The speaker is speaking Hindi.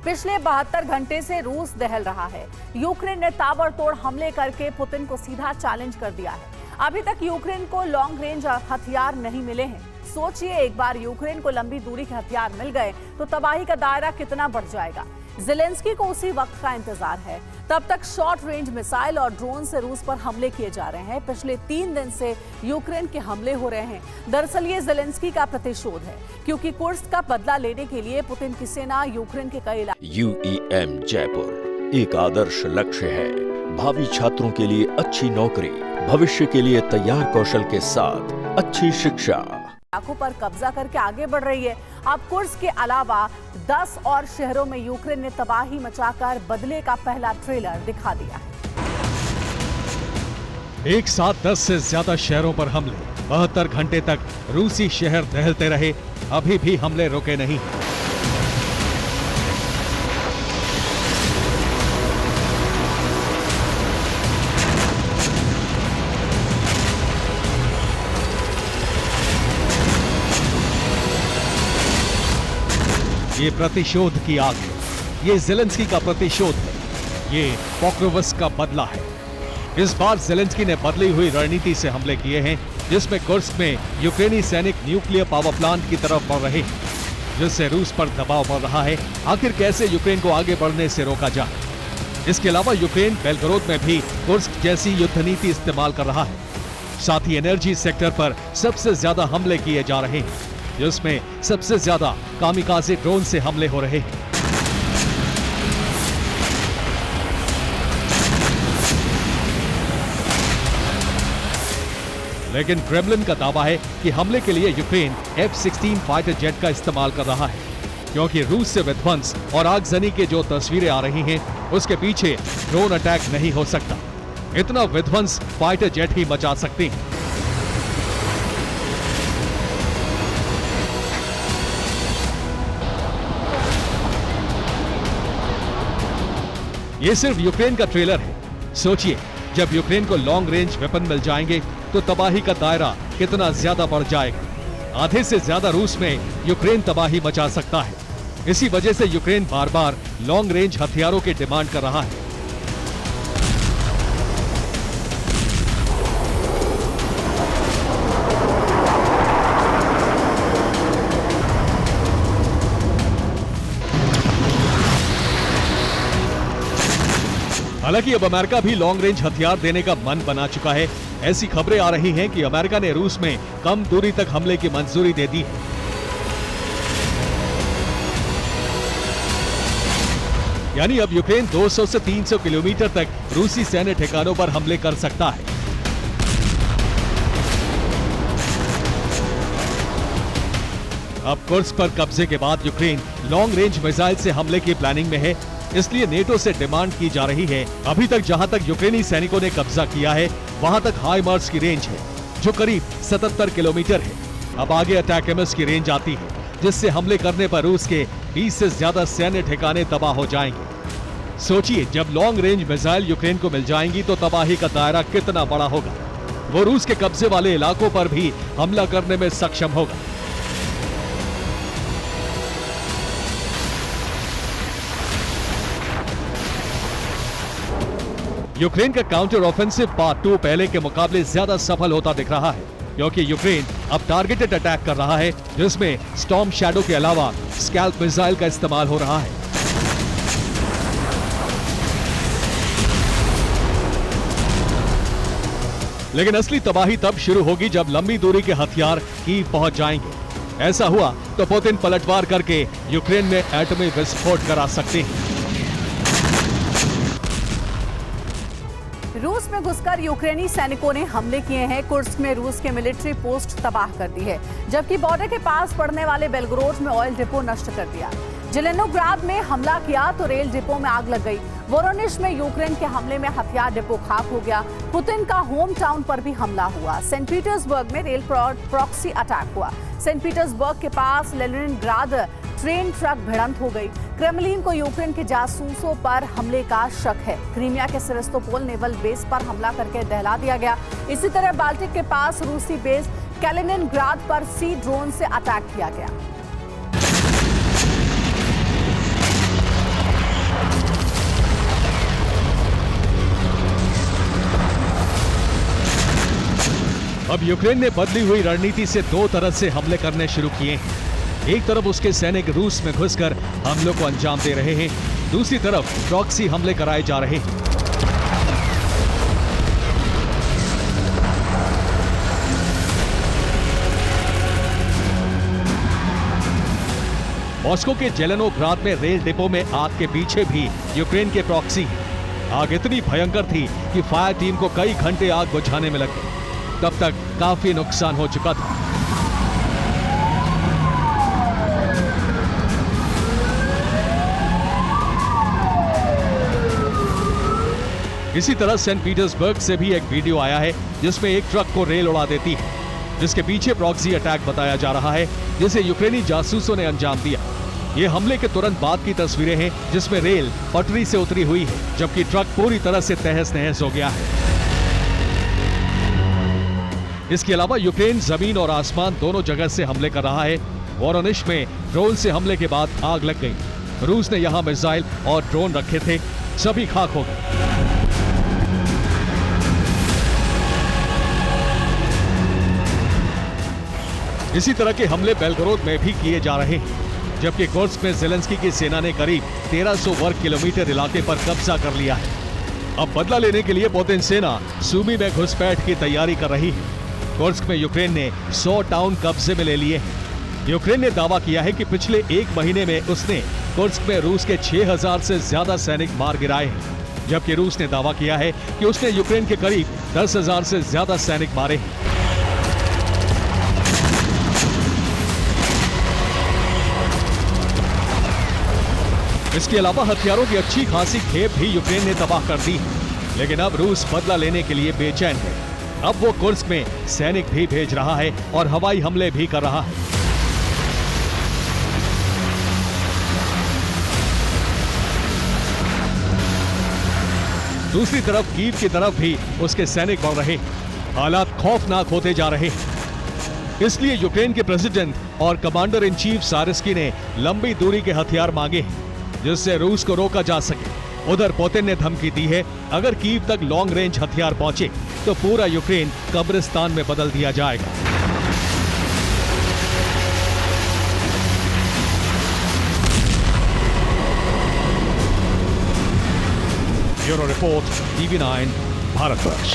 पिछले 72 घंटे से रूस दहल रहा है। यूक्रेन ने ताबड़तोड़ हमले करके पुतिन को सीधा चैलेंज कर दिया है। अभी तक यूक्रेन को लॉन्ग रेंज हथियार नहीं मिले हैं। सोचिए, एक बार यूक्रेन को लंबी दूरी के हथियार मिल गए तो तबाही का दायरा कितना बढ़ जाएगा। ज़ेलेंस्की को उसी वक्त का इंतजार है। तब तक शॉर्ट रेंज मिसाइल और ड्रोन से रूस पर हमले किए जा रहे हैं। पिछले 3 दिन से यूक्रेन के हमले हो रहे हैं। दरअसल ये ज़ेलेंस्की का प्रतिशोध है, क्योंकि कुर्स्क का बदला लेने के लिए पुतिन की सेना यूक्रेन के कई UEM जयपुर एक आदर्श लक्ष्य है। भावी छात्रों के लिए अच्छी नौकरी, भविष्य के लिए तैयार कौशल के साथ अच्छी शिक्षा इलाकों पर कब्जा करके आगे बढ़ रही है। अब कुर्स्क के अलावा 10 और शहरों में यूक्रेन ने तबाही मचाकर बदले का पहला ट्रेलर दिखा दिया है। एक साथ 10 से ज्यादा शहरों पर हमले, 72 घंटे तक रूसी शहर दहलते रहे, अभी भी हमले रुके नहीं। ये प्रतिशोध की आग है। ये ज़ेलेंस्की का प्रतिशोध है। ये पोक्रोवस्क का बदला है। इस बार ज़ेलेंस्की ने बदली हुई रणनीति से हमले किए हैं, जिसमें कुर्स्क में यूक्रेनी सैनिक न्यूक्लियर पावर प्लांट की तरफ बढ़ रहे हैं, जिससे रूस पर दबाव बढ़ रहा है। आखिर कैसे यूक्रेन को आगे बढ़ने से रोका जाए। इसके अलावा यूक्रेन बेलगोरोद में भी कुर्स्क जैसी युद्ध नीति इस्तेमाल कर रहा है। साथ ही एनर्जी सेक्टर पर सबसे ज्यादा हमले किए जा रहे हैं, जिसमें सबसे ज्यादा कामिकाज़े ड्रोन से हमले हो रहे हैं। लेकिन क्रेमलिन का दावा है कि हमले के लिए यूक्रेन F-16 फाइटर जेट का इस्तेमाल कर रहा है, क्योंकि रूस से विध्वंस और आगजनी के जो तस्वीरें आ रही हैं, उसके पीछे ड्रोन अटैक नहीं हो सकता। इतना विध्वंस फाइटर जेट ही मचा सकते हैं। ये सिर्फ यूक्रेन का ट्रेलर है। सोचिए, जब यूक्रेन को लॉन्ग रेंज वेपन मिल जाएंगे तो तबाही का दायरा कितना ज्यादा बढ़ जाएगा। आधे से ज्यादा रूस में यूक्रेन तबाही मचा सकता है। इसी वजह से यूक्रेन बार बार लॉन्ग रेंज हथियारों की डिमांड कर रहा है। हालांकि अब अमेरिका भी लॉन्ग रेंज हथियार देने का मन बना चुका है। ऐसी खबरें आ रही हैं कि अमेरिका ने रूस में कम दूरी तक हमले की मंजूरी दे दी है। यानी अब यूक्रेन 200 से 300 किलोमीटर तक रूसी सैन्य ठिकानों पर हमले कर सकता है। अब कुर्स्क पर कब्जे के बाद यूक्रेन लॉन्ग रेंज मिसाइल से हमले की प्लानिंग में है, इसलिए नेटो से डिमांड की जा रही है। अभी तक जहां तक यूक्रेनी सैनिकों ने कब्जा किया है, वहां तक हाइमार्स की रेंज है, जो करीब 77 किलोमीटर है। अब आगे अटैकमस की रेंज आती है, जिससे हमले करने पर रूस के 20 से ज्यादा सैन्य ठिकाने तबाह हो जाएंगे। सोचिए, जब लॉन्ग रेंज मिसाइल यूक्रेन को मिल जाएंगी तो तबाही का दायरा कितना बड़ा होगा। वो रूस के कब्जे वाले इलाकों पर भी हमला करने में सक्षम होगा। यूक्रेन का काउंटर ऑफेंसिव पार्ट 2 पहले के मुकाबले ज्यादा सफल होता दिख रहा है, क्योंकि यूक्रेन अब टारगेटेड अटैक कर रहा है, जिसमें स्टॉर्म शैडो के अलावा स्कैल्प मिसाइल का इस्तेमाल हो रहा है। लेकिन असली तबाही तब शुरू होगी जब लंबी दूरी के हथियार कीव पहुंच जाएंगे। ऐसा हुआ तो पुतिन पलटवार करके यूक्रेन में एटमी विस्फोट करा सकते हैं। रूस में घुसकर यूक्रेनी सैनिकों ने हमले किए हैं। कुर्स्क में रूस के मिलिट्री पोस्ट तबाह कर दी है, जबकि बॉर्डर के पास पड़ने वाले बेलगोरोद में ऑयल डिपो नष्ट कर दिया। जेलेनोग्राद में हमला किया तो रेल डिपो में आग लग गई। वोरोनिश में यूक्रेन के हमले में हथियार डिपो खाक हो गया। पुतिन का होम टाउन पर भी हमला हुआ। सेंट पीटर्सबर्ग में रेल प्रॉक्सी अटैक हुआ। सेंट पीटर्सबर्ग के पास लेनिनग्राद ट्रेन ट्रक भिड़ंत हो गई। क्रेमलिन को यूक्रेन के जासूसों पर हमले का शक है। क्रीमिया के सेवास्तोपोल नेवल बेस पर हमला करके दहला दिया गया। इसी तरह बाल्टिक के पास रूसी बेस कैलिनिनग्राद पर सी ड्रोन से अटैक किया गया। अब यूक्रेन ने बदली हुई रणनीति से दो तरह से हमले करने शुरू किए हैं। एक तरफ उसके सैनिक रूस में घुसकर हमलों को अंजाम दे रहे हैं, दूसरी तरफ प्रॉक्सी हमले कराए जा रहे हैं। मॉस्को के जेलेनोग्राद में रेल डिपो में आग के पीछे भी यूक्रेन के प्रॉक्सी हैं। आग इतनी भयंकर थी कि फायर टीम को कई घंटे आग बुझाने में लगे। तब तक काफी नुकसान हो चुका था। इसी तरह सेंट पीटर्सबर्ग से भी एक वीडियो आया है जिसमें एक ट्रक को रेल उड़ा देती है, जिसके पीछे प्रॉक्सी अटैक बताया जा रहा है, जिसे यूक्रेनी जासूसों ने अंजाम दिया। ये हमले के तुरंत बाद की तस्वीरें हैं जिसमें रेल पटरी से उतरी हुई है, जबकि ट्रक पूरी तरह से तहस नहस हो गया है। इसके अलावा यूक्रेन जमीन और आसमान दोनों जगह से हमले कर रहा है। वोरोनिश में ड्रोन से हमले के बाद आग लग गई। रूस ने यहां मिसाइल और ड्रोन रखे थे, सभी खाक हो गए। इसी तरह के हमले बेलगोरोद में भी किए जा रहे हैं, जबकि कुर्स्क में ज़ेलेंस्की की सेना ने करीब 1300 वर्ग किलोमीटर इलाके पर कब्जा कर लिया है। अब बदला लेने के लिए पुतिन सेना सूमी में घुसपैठ की तैयारी कर रही है। कुर्स्क में यूक्रेन ने 100 टाउन कब्जे में ले लिए हैं। यूक्रेन ने दावा किया है कि पिछले एक महीने में उसने कुर्स्क में रूस के 6000 से ज्यादा सैनिक मार गिराए हैं, जबकि रूस ने दावा किया है कि उसने यूक्रेन के करीब 10,000 से ज्यादा सैनिक मारे हैं। इसके अलावा हथियारों की अच्छी खासी खेप भी यूक्रेन ने तबाह कर दी है। लेकिन अब रूस बदला लेने के लिए बेचैन है। अब वो कुर्स्क में सैनिक भी भेज रहा है और हवाई हमले भी कर रहा है। दूसरी तरफ कीव की तरफ भी उसके सैनिक बढ़ रहे हैं। हालात खौफनाक होते जा रहे हैं। इसलिए यूक्रेन के प्रेसिडेंट और कमांडर इन चीफ सारिस्की ने लंबी दूरी के हथियार मांगे हैं, जिससे रूस को रोका जा सके। उधर पुतिन ने धमकी दी है, अगर कीव तक लॉन्ग रेंज हथियार पहुंचे तो पूरा यूक्रेन कब्रिस्तान में बदल दिया जाएगा। Bureau report, TV9, Bharatvarsh.